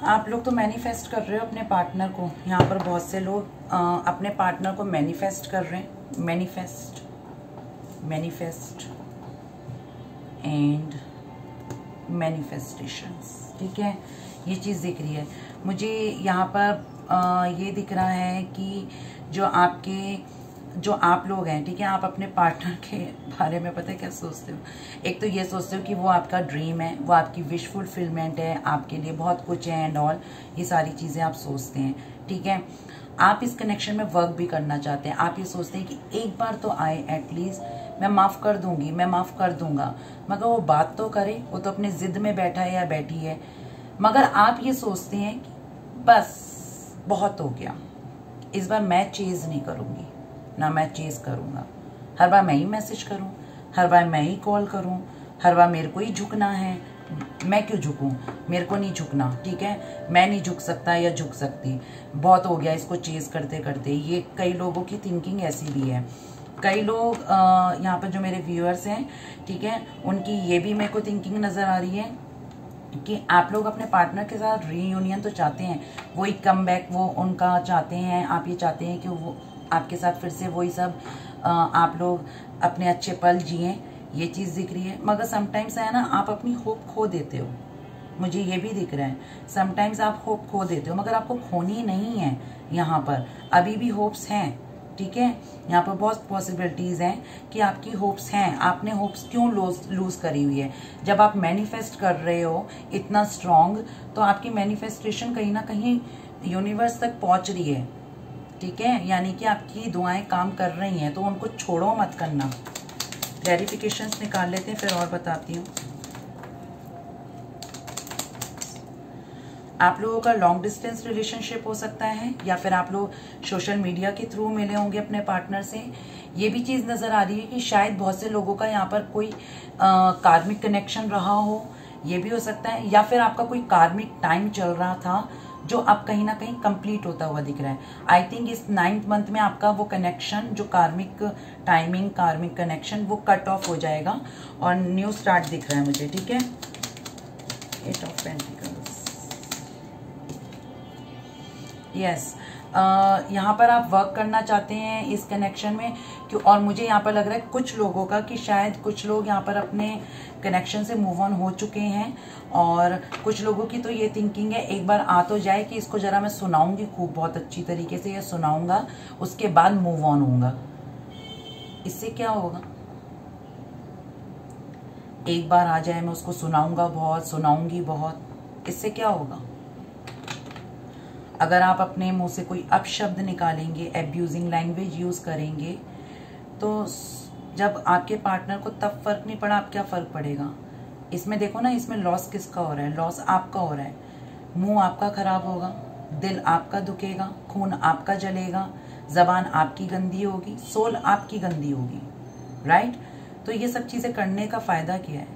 Speaker 1: आप लोग तो मैनिफेस्ट कर रहे हो अपने पार्टनर को। यहाँ पर बहुत से लोग अपने पार्टनर को मैनिफेस्ट कर रहे हैं। मैनिफेस्ट एंड मैनिफेस्टेशंस, ठीक है, ये चीज़ दिख रही है मुझे यहाँ पर। ये दिख रहा है कि जो आप लोग हैं, ठीक है, आप अपने पार्टनर के बारे में पता है क्या सोचते हो? एक तो ये सोचते हो कि वो आपका ड्रीम है, वो आपकी विश फुलफिलमेंट है, आपके लिए बहुत कुछ है एंड ऑल, ये सारी चीज़ें आप सोचते हैं, ठीक है। आप इस कनेक्शन में वर्क भी करना चाहते हैं। आप ये सोचते हैं कि एक बार तो आए एटलीस्ट, मैं माफ़ कर दूंगी, मैं माफ़ कर दूंगा, मगर वो बात तो करे। वो तो अपने ज़िद में बैठा है या बैठी है, मगर आप ये सोचते हैं कि बस बहुत हो गया, इस बार मैं चेज़ नहीं करूँगी, ना मैं चेज़ करूँगा। हर बार मैं ही मैसेज करूँ, हर बार मैं ही कॉल करूँ, हर बार मेरे को ही झुकना है। मैं क्यों झुकूँ? मेरे को नहीं झुकना, ठीक है, मैं नहीं झुक सकता या झुक सकती, बहुत हो गया इसको चेज़ करते करते। ये कई लोगों की थिंकिंग ऐसी भी है। कई लोग यहाँ पर जो मेरे व्यूअर्स हैं, ठीक है, उनकी ये भी मेरे को थिंकिंग नज़र आ रही है कि आप लोग अपने पार्टनर के साथ रीयूनियन तो चाहते हैं, वही कम बैक वो उनका चाहते हैं। आप ये चाहते हैं कि वो आपके साथ फिर से वही सब आप लोग अपने अच्छे पल जिए, ये चीज़ दिख रही है। मगर समटाइम्स है ना, आप अपनी होप खो देते हो, मुझे ये भी दिख रहा है। समटाइम्स आप होप खो देते हो, मगर आपको खोनी नहीं है। यहाँ पर अभी भी होप्स हैं, ठीक है, यहाँ पर बहुत पॉसिबिलिटीज़ हैं कि आपकी होप्स हैं। आपने होप्स क्यों लूज करी हुई है? जब आप मैनिफेस्ट कर रहे हो इतना स्ट्रॉन्ग, तो आपकी मैनिफेस्टेशन कहीं ना कहीं यूनिवर्स तक पहुँच रही है, ठीक है, यानी कि आपकी दुआएं काम कर रही हैं, तो उनको छोड़ो मत करना। क्लैरिफिकेशंस निकाल लेते हैं, फिर और बताती हूँ। आप लोगों का लॉन्ग डिस्टेंस रिलेशनशिप हो सकता है, या फिर आप लोग सोशल मीडिया के थ्रू मिले होंगे अपने पार्टनर से। ये भी चीज़ नज़र आ रही है कि शायद बहुत से लोगों का यहाँ पर कोई कार्मिक कनेक्शन रहा हो, ये भी हो सकता है। या फिर आपका कोई कार्मिक टाइम चल रहा था जो अब कहीं ना कहीं कंप्लीट होता हुआ दिख रहा है। आई थिंक इस 9th मंथ में आपका वो कनेक्शन, जो कार्मिक टाइमिंग, कार्मिक कनेक्शन, वो कट ऑफ हो जाएगा और न्यू स्टार्ट दिख रहा है मुझे, ठीक है। 8 ऑफ पेंटिकल्स, यस। यहाँ पर आप वर्क करना चाहते हैं इस कनेक्शन में क्यों, और मुझे यहाँ पर लग रहा है कुछ लोगों का कि शायद कुछ लोग यहाँ पर अपने कनेक्शन से मूव ऑन हो चुके हैं, और कुछ लोगों की तो ये थिंकिंग है एक बार आ तो जाए कि इसको जरा मैं सुनाऊंगी खूब, बहुत अच्छी तरीके से ये सुनाऊंगा, उसके बाद मूव ऑन होऊंगा। इससे क्या होगा? एक बार आ जाए, मैं उसको सुनाऊंगा बहुत, सुनाऊंगी बहुत, इससे क्या होगा? अगर आप अपने मुंह से कोई अपशब्द निकालेंगे, एब्यूजिंग लैंग्वेज यूज़ करेंगे, तो जब आपके पार्टनर को तब फर्क नहीं पड़ा, आप क्या फर्क पड़ेगा? इसमें देखो ना, इसमें लॉस किसका हो रहा है? लॉस आपका हो रहा है। मुंह आपका खराब होगा, दिल आपका दुखेगा, खून आपका जलेगा, जबान आपकी गंदी होगी, सोल आपकी गंदी होगी, राइट? तो ये सब चीज़ें करने का फ़ायदा क्या है?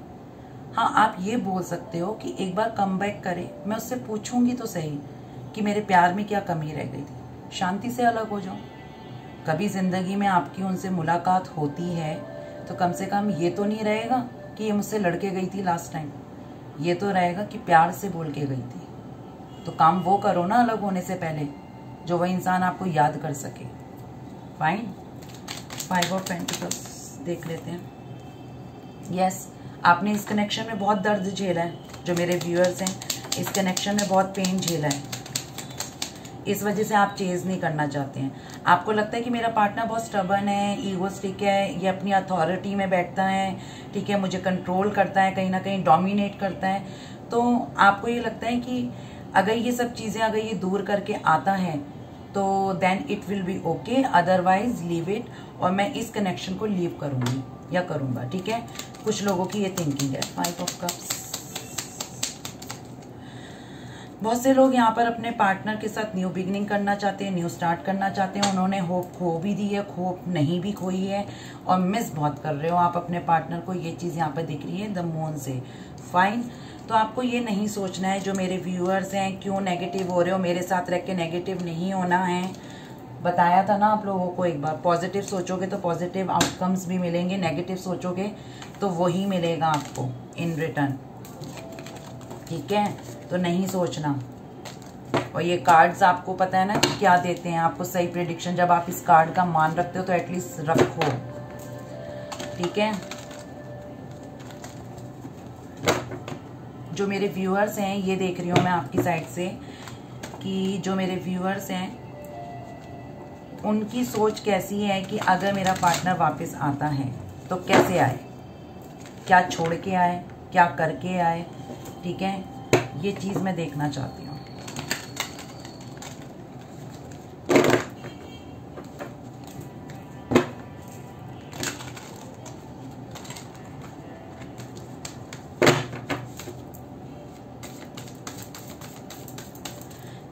Speaker 1: हाँ, आप ये बोल सकते हो कि एक बार कम बैक करे, मैं उससे पूछूंगी तो सही कि मेरे प्यार में क्या कमी रह गई थी, शांति से अलग हो जाओ। कभी ज़िंदगी में आपकी उनसे मुलाकात होती है तो कम से कम ये तो नहीं रहेगा कि ये मुझसे लड़के गई थी लास्ट टाइम, ये तो रहेगा कि प्यार से बोल के गई थी। तो काम वो करो ना अलग होने से पहले, जो वह इंसान आपको याद कर सके। फाइन। 5 ऑफ पेंटिकल्स देख लेते हैं। यस, आपने इस कनेक्शन में बहुत दर्द झेला है। जो मेरे व्यूअर्स हैं, इस कनेक्शन में बहुत पेन झेला है, इस वजह से आप चेज़ नहीं करना चाहते हैं। आपको लगता है कि मेरा पार्टनर बहुत स्टबर्न है, ईगोस्टिक है, ये अपनी अथॉरिटी में बैठता है, ठीक है, मुझे कंट्रोल करता है, कहीं ना कहीं डोमिनेट करता है। तो आपको ये लगता है कि अगर ये सब चीज़ें अगर ये दूर करके आता है तो then it will be okay, otherwise leave it, और मैं इस कनेक्शन को लीव करूँगी या करूँगा, ठीक है। कुछ लोगों की ये थिंकिंग है। 5 ऑफ कप्स। बहुत से लोग यहाँ पर अपने पार्टनर के साथ न्यू बिगनिंग करना चाहते हैं, न्यू स्टार्ट करना चाहते हैं। उन्होंने होप खो भी दी है, होप नहीं भी खोई है, और मिस बहुत कर रहे हो आप अपने पार्टनर को। ये चीज़ यहाँ पर दिख रही है द मून से। फाइन। तो आपको ये नहीं सोचना है, जो मेरे व्यूअर्स हैं क्यों नेगेटिव हो रहे हो, मेरे साथ रह के नेगेटिव नहीं होना है। बताया था ना आप लोगों को एक बार, पॉजिटिव सोचोगे तो पॉजिटिव आउटकम्स भी मिलेंगे, नेगेटिव सोचोगे तो वही मिलेगा आपको इन रिटर्न, ठीक है। तो नहीं सोचना, और ये कार्ड्स आपको पता है ना कि क्या देते हैं आपको सही प्रेडिक्शन। जब आप इस कार्ड का मान रखते हो तो एटलीस्ट रखो, ठीक है। जो मेरे व्यूअर्स हैं, ये देख रही हूँ मैं आपकी साइड से कि जो मेरे व्यूअर्स हैं उनकी सोच कैसी है कि अगर मेरा पार्टनर वापस आता है तो कैसे आए, क्या छोड़ के आए, क्या करके आए, ठीक है। ये चीज़ मैं देखना चाहती हूँ।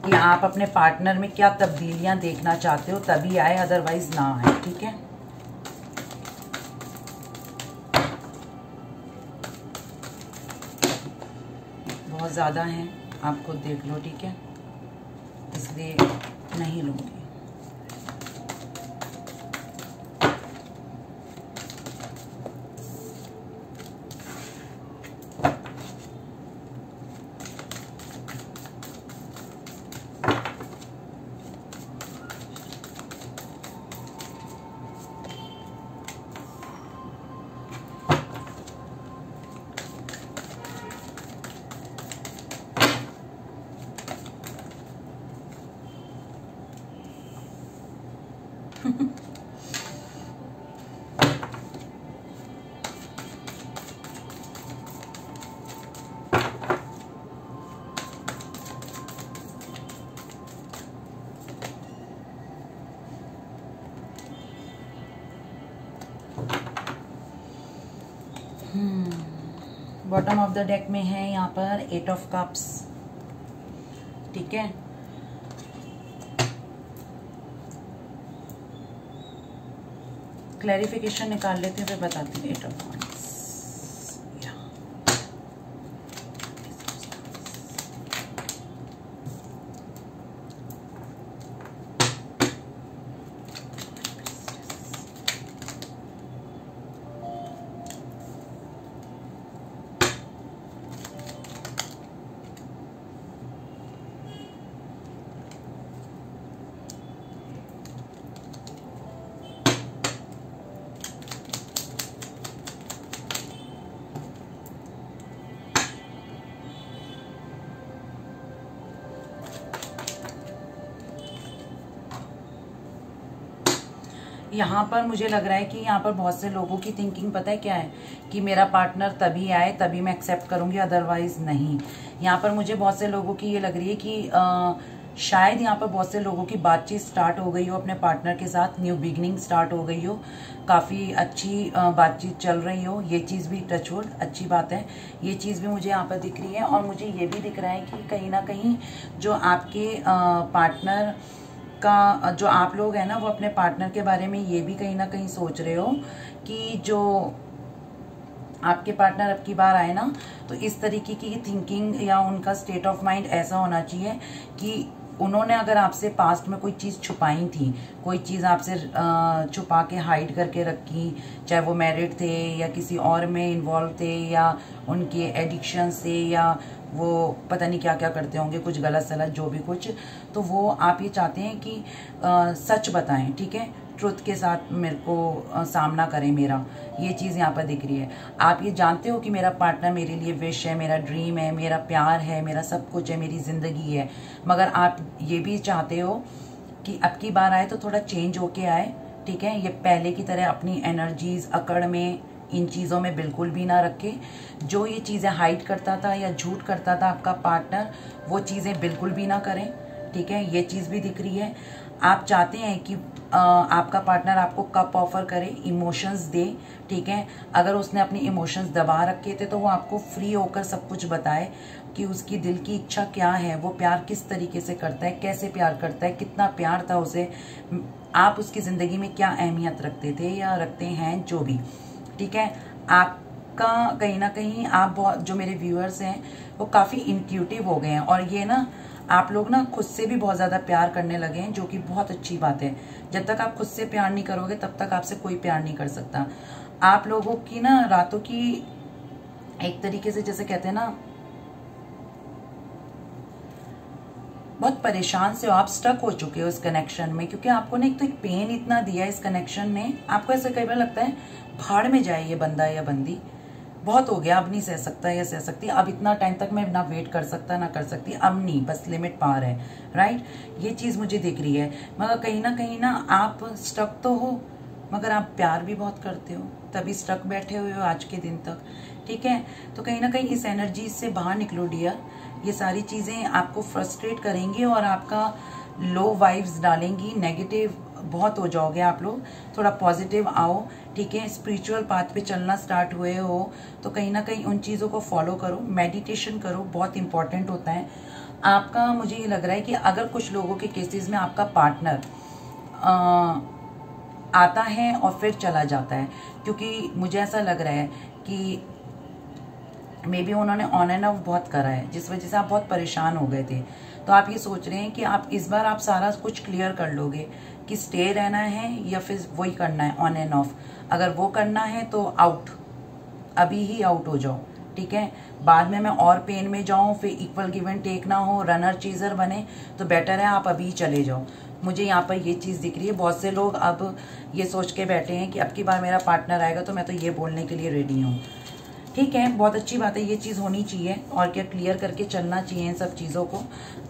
Speaker 1: कि आप अपने पार्टनर में क्या तब्दीलियां देखना चाहते हो तभी आए, अदरवाइज ना आए, ठीक है। बहुत ज़्यादा हैं, आप खुद देख लो, ठीक है, इसलिए नहीं लूँगी। बॉटम ऑफ द डेक में है यहाँ पर 8 ऑफ कप्स, ठीक है। क्लैरिफिकेशन निकाल लेती हूँ फिर बताती हूँ। 8 ऑफ वांड्स, यहाँ पर मुझे लग रहा है कि यहाँ पर बहुत से लोगों की थिंकिंग पता है क्या है कि मेरा पार्टनर तभी आए तभी मैं एक्सेप्ट करूँगी, अदरवाइज नहीं। यहाँ पर मुझे बहुत से लोगों की ये लग रही है कि शायद यहाँ पर बहुत से लोगों की बातचीत स्टार्ट हो गई हो अपने पार्टनर के साथ, न्यू बिगनिंग स्टार्ट हो गई हो, काफ़ी अच्छी बातचीत चल रही हो। ये चीज़ भी टचवुड अच्छी बात है, ये चीज़ भी मुझे यहाँ पर दिख रही है। और मुझे ये भी दिख रहा है कि कहीं ना कहीं जो आपके पार्टनर का जो आप लोग हैं ना, वो अपने पार्टनर के बारे में ये भी कहीं ना कहीं सोच रहे हो कि जो आपके पार्टनर अब की बार आए ना, तो इस तरीके की थिंकिंग या उनका स्टेट ऑफ माइंड ऐसा होना चाहिए कि उन्होंने अगर आपसे पास्ट में कोई चीज़ छुपाई थी, कोई चीज़ आपसे छुपा के हाइड करके रखी, चाहे वो मैरिड थे या किसी और में इन्वॉल्व थे या उनके एडिक्शन से या वो पता नहीं क्या क्या करते होंगे, कुछ गलत सलत जो भी कुछ, तो वो आप ये चाहते हैं कि सच बताएं, ठीक है, ट्रुथ के साथ मेरे को सामना करें मेरा। ये चीज़ यहाँ पर दिख रही है। आप ये जानते हो कि मेरा पार्टनर मेरे लिए विश है, मेरा ड्रीम है, मेरा प्यार है, मेरा सब कुछ है, मेरी ज़िंदगी है, मगर आप ये भी चाहते हो कि अब की बार आए तो थोड़ा चेंज होके आए, ठीक है। ये पहले की तरह अपनी एनर्जीज अकड़ में इन चीज़ों में बिल्कुल भी ना रखे। जो ये चीज़ें हाइड करता था या झूठ करता था आपका पार्टनर, वो चीज़ें बिल्कुल भी ना करें, ठीक है। ये चीज़ भी दिख रही है। आप चाहते हैं कि आपका पार्टनर आपको कप ऑफर करे, इमोशंस दे, ठीक है। अगर उसने अपनी इमोशंस दबा रखे थे तो वो आपको फ्री होकर सब कुछ बताए कि उसकी दिल की इच्छा क्या है, वो प्यार किस तरीके से करता है, कैसे प्यार करता है, कितना प्यार था उसे, आप उसकी ज़िंदगी में क्या अहमियत रखते थे या रखते हैं, जो भी, ठीक है। आपका कहीं ना कहीं आप बहुत, जो मेरे व्यूअर्स हैं वो काफ़ी इंट्यूटिव हो गए हैं और ये ना आप लोग ना खुद से भी बहुत ज़्यादा प्यार करने लगे हैं, जो कि बहुत अच्छी बात है। जब तक आप खुद से प्यार नहीं करोगे तब तक आपसे कोई प्यार नहीं कर सकता। आप लोगों की ना रातों की एक तरीके से जैसे कहते हैं ना, बहुत परेशान से हो, आप स्टक हो चुके हो इस कनेक्शन में, क्योंकि आपको ने एक तो एक पेन इतना दिया इस कनेक्शन ने, आपको ऐसे कई बार लगता है भाड़ में जाए ये बंदा या बंदी, बहुत हो गया, अब नहीं सह सकता या सह सकती, अब इतना टाइम तक मैं ना वेट कर सकता ना कर सकती, अब नहीं, बस लिमिट पार है, राइट। ये चीज़ मुझे दिख रही है। मगर कहीं ना आप स्टक तो हो, मगर आप प्यार भी बहुत करते हो, तभी स्टक बैठे हुए हो आज के दिन तक, ठीक है। तो कहीं ना कहीं इस एनर्जी से बाहर निकलो डियर। ये सारी चीज़ें आपको फ्रस्ट्रेट करेंगी और आपका लो वाइब्स डालेंगी, नेगेटिव बहुत हो जाओगे आप लोग। थोड़ा पॉजिटिव आओ, ठीक है। स्पिरिचुअल पाथ पे चलना स्टार्ट हुए हो तो कहीं ना कहीं उन चीज़ों को फॉलो करो, मेडिटेशन करो, बहुत इंपॉर्टेंट होता है आपका। मुझे ये लग रहा है कि अगर कुछ लोगों के केसेस में आपका पार्टनर आता है और फिर चला जाता है, क्योंकि मुझे ऐसा लग रहा है कि मे बी उन्होंने ऑन एंड ऑफ बहुत करा है, जिस वजह से आप बहुत परेशान हो गए थे। तो आप ये सोच रहे हैं कि आप इस बार आप सारा कुछ क्लियर कर लोगे कि स्टे रहना है या फिर वही करना है ऑन एंड ऑफ। अगर वो करना है तो आउट, अभी ही आउट हो जाओ, ठीक है। बाद में मैं और पेन में जाऊं, फिर इक्वल गिव एंड टेक ना हो, रनर चीजर बने, तो बेटर है आप अभी चले जाओ। मुझे यहाँ पर ये चीज़ दिख रही है। बहुत से लोग अब ये सोच के बैठे हैं कि अब की बार मेरा पार्टनर आएगा तो मैं तो ये बोलने के लिए रेडी हूँ, ठीक है। बहुत अच्छी बात है, ये चीज़ होनी चाहिए और क्या, क्लियर करके चलना चाहिए इन सब चीज़ों को।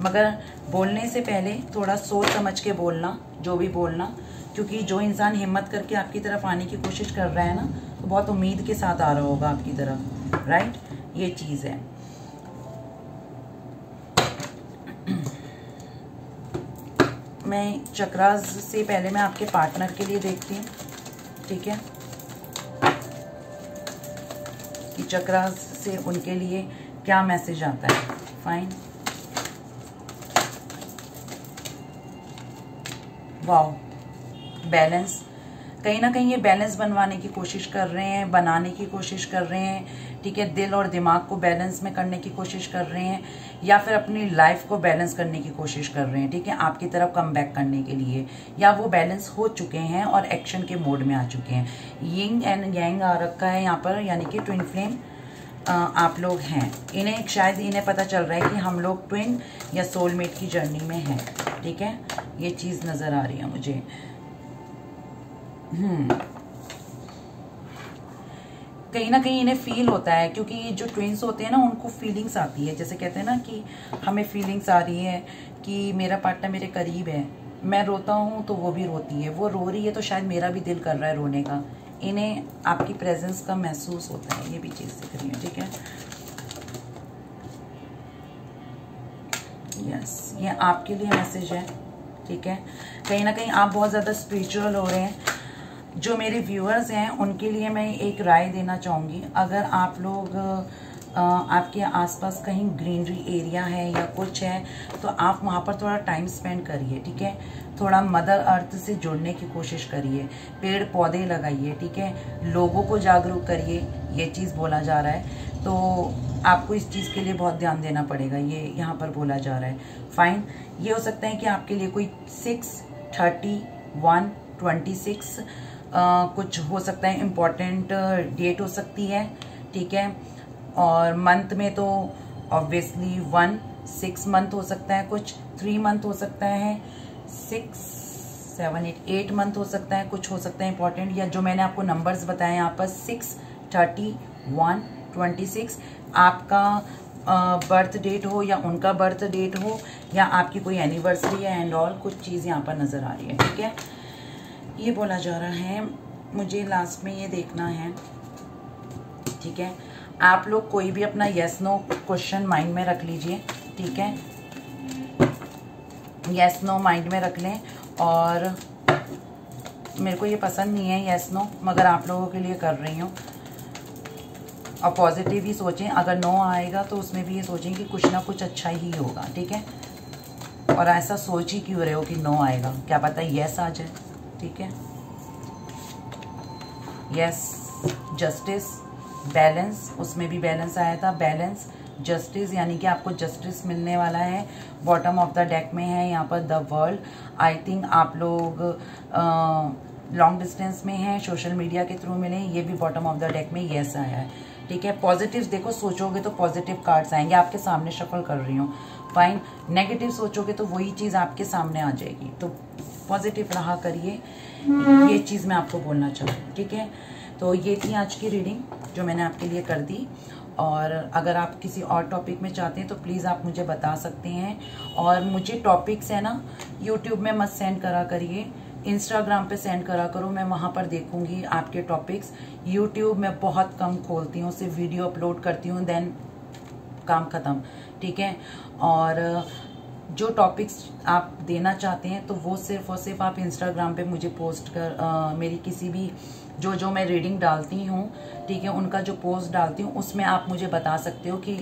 Speaker 1: मगर बोलने से पहले थोड़ा सोच समझ के बोलना, जो भी बोलना, क्योंकि जो इंसान हिम्मत करके आपकी तरफ आने की कोशिश कर रहा है ना, तो बहुत उम्मीद के साथ आ रहा होगा आपकी तरफ, राइट। ये चीज़ है। मैं चक्रास से पहले मैं आपके पार्टनर के लिए देखती हूँ, ठीक है, कि चक्रास से उनके लिए क्या मैसेज आता है। Fine, wow, balance. कहीं ना कहीं ये बैलेंस बनवाने की कोशिश कर रहे हैं, बनाने की कोशिश कर रहे हैं, ठीक है। दिल और दिमाग को बैलेंस में करने की कोशिश कर रहे हैं, या फिर अपनी लाइफ को बैलेंस करने की कोशिश कर रहे हैं, ठीक है, आपकी तरफ कम बैक करने के लिए, या वो बैलेंस हो चुके हैं और एक्शन के मोड में आ चुके हैं। यिंग एंड यांग आ रखा है यहाँ पर, यानी कि ट्विन फ्लेम आप लोग हैं। इन्हें शायद इन्हें पता चल रहा है कि हम लोग ट्विन या सोलमेट की जर्नी में हैं, ठीक है। ये चीज़ नज़र आ रही है मुझे। कहीं ना कहीं इन्हें फील होता है, क्योंकि जो ट्विन्स होते हैं ना, उनको फीलिंग्स आती है। जैसे कहते हैं ना कि हमें फीलिंग्स आ रही है कि मेरा पार्टनर मेरे करीब है, मैं रोता हूँ तो वो भी रोती है, वो रो रही है तो शायद मेरा भी दिल कर रहा है रोने का। इन्हें आपकी प्रेजेंस का महसूस होता है, ये भी चीज़ दिख रही है, ठीक है। यस, ये आपके लिए मैसेज है, ठीक है। कहीं ना कहीं आप बहुत ज़्यादा स्पिरिचुअल हो रहे हैं। जो मेरे व्यूअर्स हैं उनके लिए मैं एक राय देना चाहूँगी। अगर आप लोग आपके आसपास कहीं ग्रीनरी एरिया है या कुछ है, तो आप वहाँ पर थोड़ा टाइम स्पेंड करिए, ठीक है। थोड़ा मदर अर्थ से जुड़ने की कोशिश करिए, पेड़ पौधे लगाइए, ठीक है। लोगों को जागरूक करिए, ये चीज़ बोला जा रहा है। तो आपको इस चीज़ के लिए बहुत ध्यान देना पड़ेगा, ये यहाँ पर बोला जा रहा है। फाइन, ये हो सकता है कि आपके लिए कोई 6, 30, 1, 26 कुछ हो सकता है, इम्पॉर्टेंट डेट हो सकती है, ठीक है। और मंथ में तो ऑब्वियसली 1, 6 मंथ हो सकता है, कुछ 3 मंथ हो सकता है, 6, 7, 8 मंथ हो सकता है, कुछ हो सकता है इम्पॉर्टेंट, या जो मैंने आपको नंबर्स बताए यहाँ पर 6, 30, 1, 26 आपका बर्थ डेट हो या उनका बर्थ डेट हो या आपकी कोई एनिवर्सरी है एंड ऑल, कुछ चीज़ यहाँ पर नज़र आ रही है, ठीक है। ये बोला जा रहा है। मुझे लास्ट में ये देखना है, ठीक है। आप लोग कोई भी अपना यस नो क्वेश्चन माइंड में रख लीजिए, ठीक है। यस नो माइंड में रख लें। और मेरे को ये पसंद नहीं है यस नो, मगर आप लोगों के लिए कर रही हूँ। और पॉजिटिव ही सोचें, अगर नो आएगा तो उसमें भी ये सोचें कि कुछ ना कुछ अच्छा ही होगा, ठीक है। और ऐसा सोच ही क्यों रहे हो कि नो आएगा, क्या पता यस आ जाए, ठीक है। यस, जस्टिस, बैलेंस, उसमें भी बैलेंस आया था, बैलेंस, जस्टिस, यानी कि आपको जस्टिस मिलने वाला है। बॉटम ऑफ द डेक में है यहाँ पर द वर्ल्ड। आई थिंक आप लोग लॉन्ग डिस्टेंस में हैं, सोशल मीडिया के थ्रू मिले, ये भी बॉटम ऑफ द डेक में यस आया है, ठीक है। पॉजिटिव देखो, सोचोगे तो पॉजिटिव कार्ड्स आएंगे। आपके सामने शफल कर रही हूँ, फाइन। नेगेटिव सोचोगे तो वही चीज आपके सामने आ जाएगी, तो पॉजिटिव रहा करिए, ये चीज मैं आपको बोलना चाहती हूँ, ठीक है। तो ये थी आज की रीडिंग जो मैंने आपके लिए कर दी, और अगर आप किसी और टॉपिक में चाहते हैं तो प्लीज़ आप मुझे बता सकते हैं। और मुझे टॉपिक्स है ना यूट्यूब में मत सेंड करा करिए, इंस्टाग्राम पे सेंड करा करो, मैं वहाँ पर देखूंगी आपके टॉपिक्स। यूट्यूब में बहुत कम खोलती हूँ, सिर्फ वीडियो अपलोड करती हूँ, देन काम ख़त्म, ठीक है। और जो टॉपिक्स आप देना चाहते हैं तो वो सिर्फ और सिर्फ आप इंस्टाग्राम पे मुझे पोस्ट कर, मेरी किसी भी जो मैं रीडिंग डालती हूँ, ठीक है, उनका जो पोस्ट डालती हूँ उसमें आप मुझे बता सकते हो कि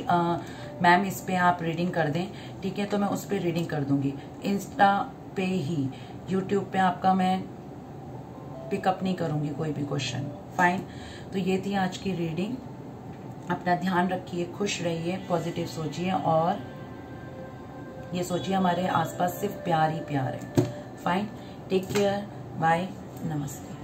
Speaker 1: मैम इस पे आप रीडिंग कर दें, ठीक है, तो मैं उस पर रीडिंग कर दूंगी। इंस्टा पे ही, यूट्यूब पे आपका मैं पिकअप नहीं करूँगी कोई भी क्वेश्चन, फाइन। तो ये थी आज की रीडिंग। अपना ध्यान रखिए, खुश रहिए, पॉजिटिव सोचिए, और ये सोचिए हमारे आसपास सिर्फ प्यार ही प्यार है, फाइन। टेक केयर, बाय, नमस्ते।